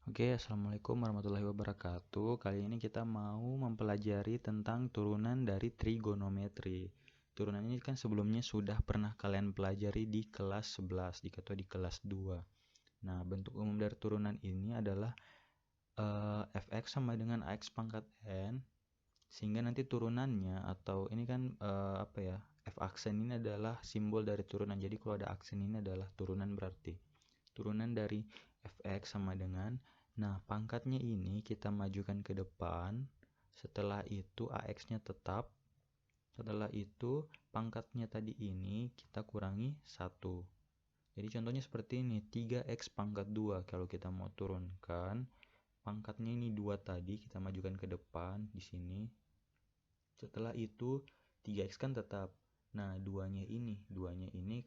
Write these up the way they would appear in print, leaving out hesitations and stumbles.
Oke, Assalamualaikum warahmatullahi wabarakatuh. Kali ini kita mau mempelajari tentang turunan dari trigonometri. Turunan ini kan sebelumnya sudah pernah kalian pelajari di kelas 11 atau di kelas 2. Nah, bentuk umum dari turunan ini adalah fx sama dengan ax pangkat n, sehingga nanti turunannya atau ini kan f aksen ini adalah simbol dari turunan. Jadi kalau ada aksen ini adalah turunan, berarti turunan dari fx sama dengan, nah pangkatnya ini kita majukan ke depan, setelah itu ax-nya tetap, setelah itu pangkatnya tadi ini kita kurangi 1. Jadi contohnya seperti ini, 3x pangkat 2. Kalau kita mau turunkan, pangkatnya ini 2 tadi, kita majukan ke depan di sini. Setelah itu 3x kan tetap. Nah, duanya ini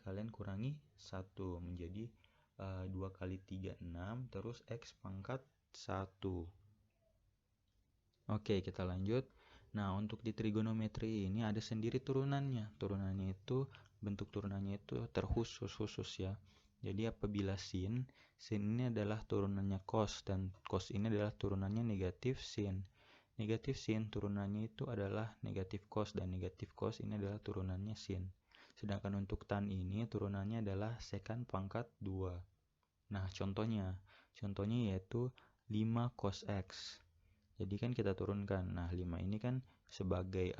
kalian kurangi 1 menjadi 2 kali 3, 6, terus x pangkat 1. Oke, kita lanjut. Nah, untuk di trigonometri ini ada sendiri turunannya. Turunannya itu, bentuk turunannya itu terkhusus ya. Jadi apabila sin ini adalah turunannya cos, dan cos ini adalah turunannya negatif sin. Negatif sin turunannya itu adalah negatif cos, dan negatif cos ini adalah turunannya sin. Sedangkan untuk tan ini turunannya adalah secant pangkat 2. Nah, contohnya yaitu 5 cos x. Jadi kan kita turunkan. Nah, 5 ini kan sebagai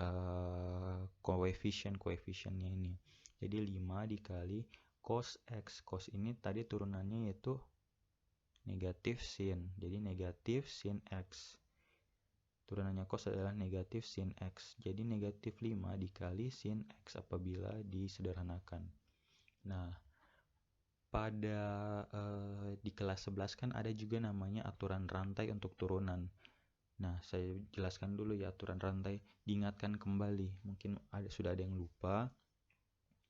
koefisiennya ini. Jadi 5 dikali cos x. Cos ini tadi turunannya yaitu negatif sin. Jadi negatif sin x. Turunannya cos adalah negatif sin x. Jadi negatif 5 dikali sin x apabila disederhanakan. Nah, pada di kelas 11 kan ada juga namanya aturan rantai untuk turunan. Nah, saya jelaskan dulu ya aturan rantai, diingatkan kembali. Mungkin sudah ada yang lupa.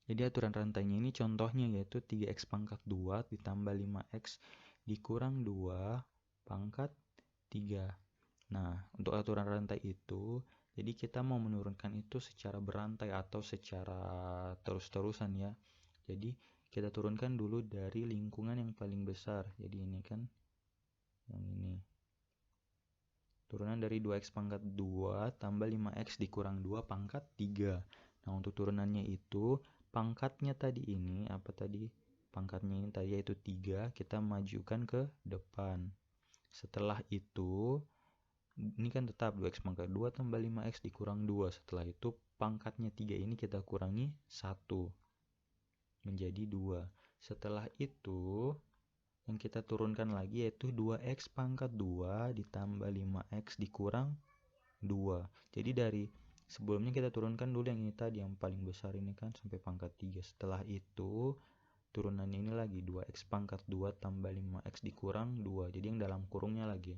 Jadi aturan rantainya ini contohnya yaitu 3x pangkat 2 ditambah 5x dikurang 2 pangkat 3. Nah, untuk aturan rantai itu, jadi kita mau menurunkan itu secara berantai atau secara terus-terusan ya. Jadi kita turunkan dulu dari lingkungan yang paling besar. Jadi ini kan yang ini. Turunan dari 2x pangkat 2 tambah 5x dikurang 2 pangkat 3. Nah, untuk turunannya itu, pangkatnya tadi ini, apa tadi? Pangkatnya ini tadi yaitu 3, kita majukan ke depan. Setelah itu, ini kan tetap 2x pangkat 2 tambah 5x dikurang 2. Setelah itu, pangkatnya 3 ini kita kurangi 1. Menjadi 2. Setelah itu, yang kita turunkan lagi yaitu 2x pangkat 2 ditambah 5x dikurang 2. Jadi dari sebelumnya kita turunkan dulu yang ini tadi, yang paling besar ini kan sampai pangkat 3. Setelah itu turunannya ini lagi 2x pangkat 2 tambah 5x dikurang 2. Jadi yang dalam kurungnya lagi.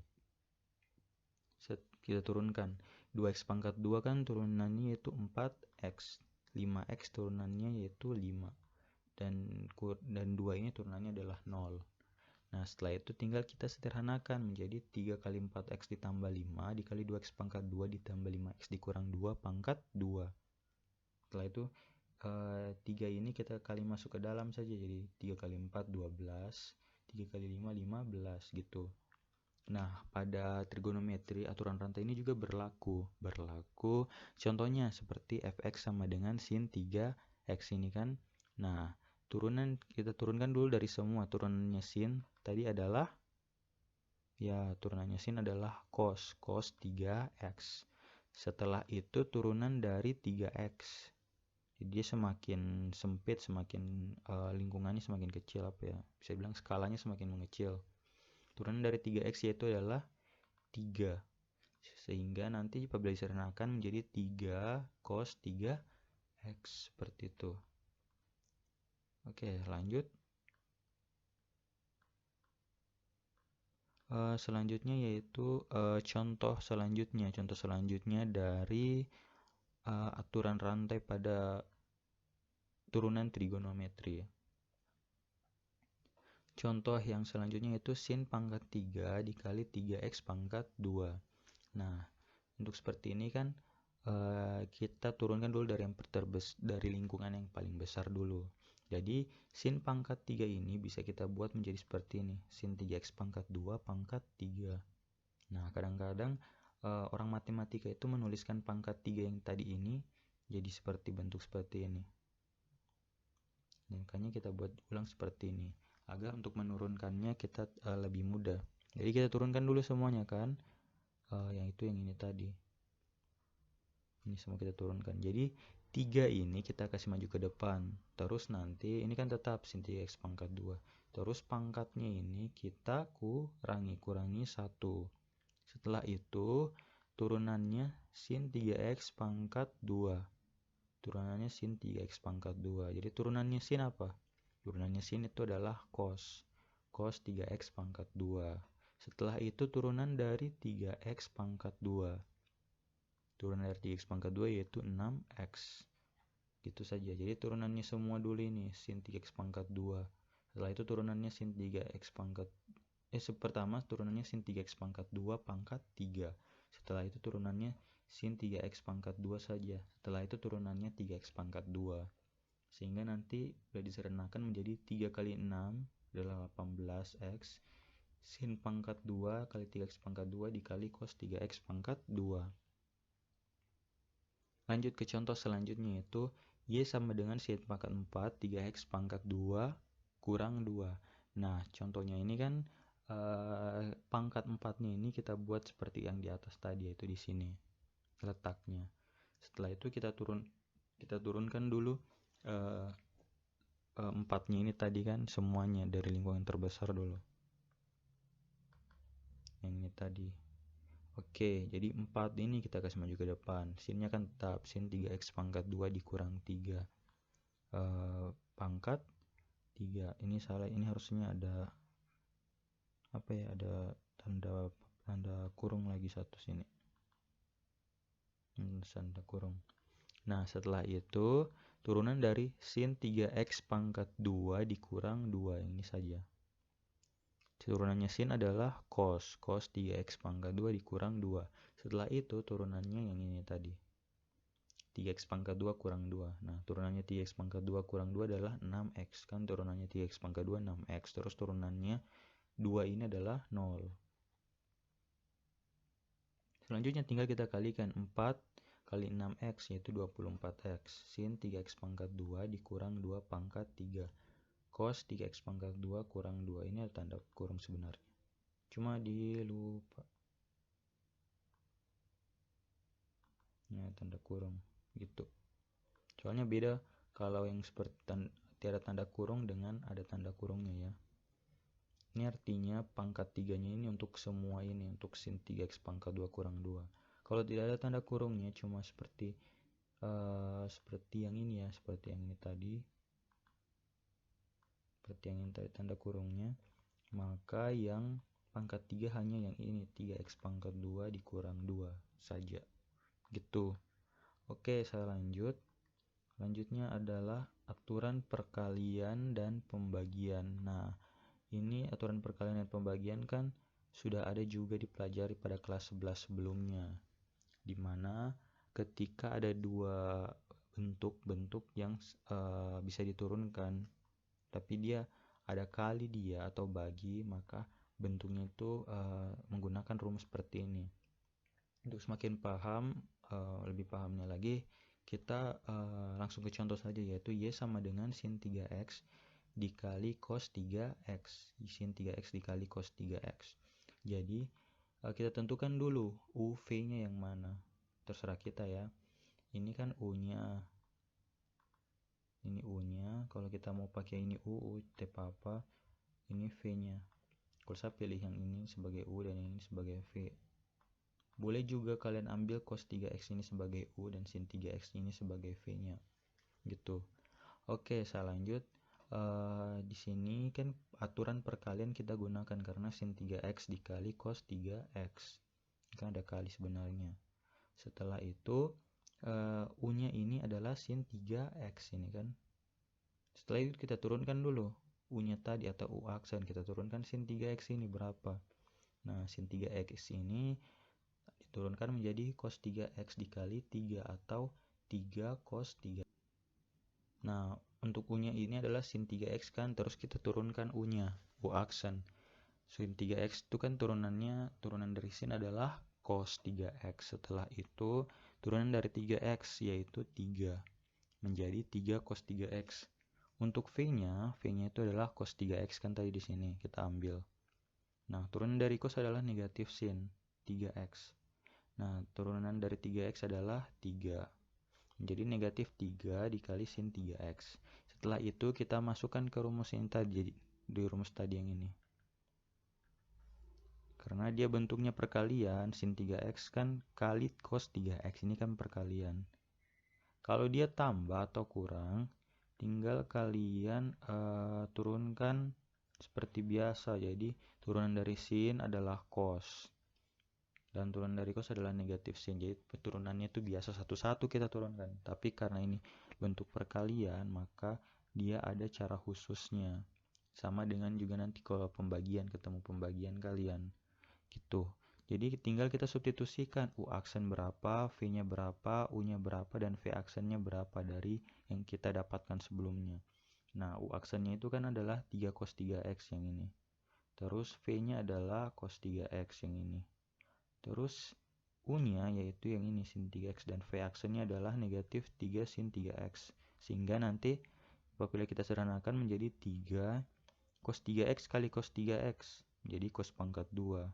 Kita turunkan 2x pangkat 2 kan turunannya yaitu 4x. 5x turunannya yaitu 5. Dan 2 ini turunannya adalah 0. Nah, setelah itu tinggal kita sederhanakan menjadi 3 kali 4x ditambah 5 dikali 2x pangkat 2 ditambah 5x dikurang 2 pangkat 2. Setelah itu 3 ini kita kali masuk ke dalam saja. Jadi 3 kali 4, 12. 3 kali 5, 15 gitu. Nah, pada trigonometri aturan rantai ini juga berlaku. Contohnya seperti fx sama dengan sin 3x ini kan. Nah, kita turunkan dulu dari semua. Turunannya sin tadi adalah turunannya sin adalah cos 3x. Setelah itu turunan dari 3x. Jadi dia semakin sempit, semakin lingkungannya semakin kecil, bisa bilang skalanya semakin mengecil. Turunan dari 3x yaitu adalah 3. Sehingga nanti apabila disederhanakan menjadi 3 cos 3x seperti itu. Oke, lanjut. Selanjutnya yaitu contoh selanjutnya dari aturan rantai pada turunan trigonometri. Contoh yang selanjutnya yaitu sin pangkat 3 dikali 3x pangkat 2. Nah, untuk seperti ini kan kita turunkan dulu dari lingkungan yang paling besar dulu. Jadi sin pangkat 3 ini bisa kita buat menjadi seperti ini. Sin 3x pangkat 2 pangkat 3. Nah, kadang-kadang orang matematika itu menuliskan pangkat 3 yang tadi ini jadi seperti bentuk seperti ini. Dan makanya kita buat ulang seperti ini. Agar untuk menurunkannya kita lebih mudah. Jadi kita turunkan dulu semuanya kan. Yang ini tadi. Ini semua kita turunkan. Jadi 3 ini kita kasih maju ke depan. Terus nanti ini kan tetap sin 3x pangkat 2. Terus pangkatnya ini kita kurangi 1. Setelah itu turunannya sin 3x pangkat 2. Turunannya sin 3x pangkat 2. Jadi turunannya sin apa? Turunannya sin itu adalah cos 3x pangkat 2. Setelah itu turunan dari 3x pangkat 2. Turunan dari 3x pangkat 2 yaitu 6x. Gitu saja. Jadi turunannya semua dulu ini sin 3x pangkat 2. Setelah itu turunannya sin 3x pangkat pertama turunannya sin 3x pangkat 2 pangkat 3. Setelah itu turunannya sin 3x pangkat 2 saja. Setelah itu turunannya 3x pangkat 2. Sehingga nanti sudah disederhanakan menjadi 3 kali 6 adalah 18x. Sin pangkat 2 kali 3x pangkat 2 dikali cos 3x pangkat 2. Lanjut ke contoh selanjutnya yaitu Y sama dengan sin pangkat 4 3x pangkat 2 kurang 2. Nah, contohnya ini kan pangkat 4-nya ini kita buat seperti yang di atas tadi, yaitu di sini letaknya. Setelah itu kita turunkan dulu 4-nya ini tadi kan semuanya dari lingkungan terbesar dulu. Yang ini tadi. Oke, jadi 4 ini kita kasih maju ke depan. Sinnya kan tetap sin 3x pangkat 2 dikurang 3 pangkat 3. Ini salah, ini harusnya ada ada tanda kurung lagi satu sini. Tanda kurung. Nah, setelah itu turunan dari sin 3x pangkat 2 dikurang 2 ini saja. Turunannya sin adalah cos 3x pangkat 2 dikurang 2. Setelah itu turunannya yang ini tadi. 3x pangkat 2 kurang 2. Nah, turunannya 3x pangkat 2 kurang 2 adalah 6x. Kan turunannya 3x pangkat 2 6x. Terus turunannya 2 ini adalah 0. Selanjutnya tinggal kita kalikan 4 kali 6x yaitu 24x. Sin 3x pangkat 2 dikurang 2 pangkat 3. Cos 3x pangkat 2 kurang 2. Ini ada tanda kurung sebenarnya. Cuma dilupa. Nah, tanda kurung gitu. Soalnya beda kalau yang seperti tiada tanda kurung dengan ada tanda kurungnya ya. Ini artinya pangkat 3-nya ini untuk semua ini, untuk sin 3x pangkat 2 kurang 2. Kalau tidak ada tanda kurungnya cuma seperti yang ini ya, seperti yang ini tadi. Seperti yang ini tadi tanda kurungnya, maka yang pangkat 3 hanya yang ini, 3x pangkat 2 dikurang 2 saja. Gitu. Oke, saya lanjut. Selanjutnya adalah aturan perkalian dan pembagian. Nah, ini aturan perkalian dan pembagian kan sudah ada juga dipelajari pada kelas 11 sebelumnya. Dimana ketika ada dua bentuk-bentuk yang bisa diturunkan, tapi dia ada kali dia atau bagi, maka bentuknya itu menggunakan rumus seperti ini. Untuk semakin paham, lebih pahamnya lagi, kita langsung ke contoh saja, yaitu Y sama dengan sin 3x dikali cos 3x. Sin 3x dikali cos 3x. Jadi kita tentukan dulu UV-nya yang mana. Terserah kita ya. Ini kan U-nya. Ini U-nya. Kalau kita mau pakai ini U tidak apa-apa. Ini V-nya. Kalau saya pilih yang ini sebagai U dan yang ini sebagai V. Boleh juga kalian ambil cos 3x ini sebagai U dan sin 3x ini sebagai V-nya. Gitu. Oke, saya lanjut. Di sini kan aturan perkalian kita gunakan karena sin 3x dikali cos 3x. Kan ada kali sebenarnya. Setelah itu U-nya ini adalah sin 3x ini kan. Setelah itu kita turunkan dulu U-nya tadi atau U aksen, kita turunkan sin 3x ini berapa. Nah, sin 3x ini diturunkan menjadi cos 3x dikali 3 atau 3 cos 3. Nah, Untuk U-nya ini adalah sin 3x kan, terus kita turunkan U-nya, U aksen. Sin 3x itu kan turunan dari sin adalah cos 3x. Setelah itu turunan dari 3x yaitu 3 menjadi 3 cos 3x. Untuk V-nya itu adalah cos 3x kan tadi di sini kita ambil. Nah, turunan dari cos adalah negatif sin 3x. Nah, turunan dari 3x adalah 3. Jadi negatif 3 dikali sin 3x. Setelah itu kita masukkan ke rumus ini tadi, di rumus tadi yang ini. Karena dia bentuknya perkalian, sin 3x kan kali cos 3x, ini kan perkalian. Kalau dia tambah atau kurang, tinggal kalian turunkan seperti biasa. Jadi turunan dari sin adalah cos dan turunan dari cos adalah negatif sin. Jadi turunannya itu biasa satu-satu kita turunkan. Tapi karena ini bentuk perkalian, maka dia ada cara khususnya. Sama dengan juga nanti kalau pembagian, ketemu pembagian kalian gitu. Jadi tinggal kita substitusikan U aksen berapa, V-nya berapa, U-nya berapa, dan V aksennya berapa dari yang kita dapatkan sebelumnya. Nah, U aksennya itu kan adalah 3 cos 3x yang ini. Terus V-nya adalah cos 3x yang ini. Terus U-nya yaitu yang ini sin 3x, dan V aksennya adalah negatif 3 sin 3x. Sehingga nanti apabila kita sederhanakan menjadi 3 cos 3x kali cos 3x, jadi cos pangkat 2.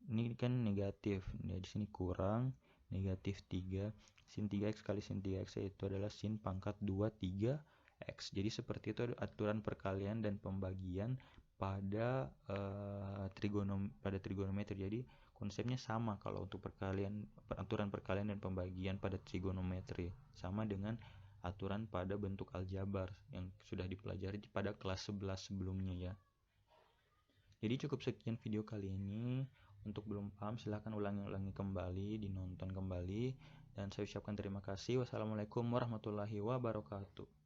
Ini kan negatif, ya di sini kurang negatif 3 sin 3x kali sin 3x itu adalah sin pangkat 2 3x. Jadi seperti itu aturan perkalian dan pembagian pada trigonometri. Jadi konsepnya sama kalau untuk aturan perkalian dan pembagian pada trigonometri, sama dengan aturan pada bentuk aljabar yang sudah dipelajari pada kelas 11 sebelumnya ya. Jadi cukup sekian video kali ini. Untuk belum paham silahkan ulangi kembali, dinonton kembali, dan saya ucapkan terima kasih. Wassalamualaikum warahmatullahi wabarakatuh.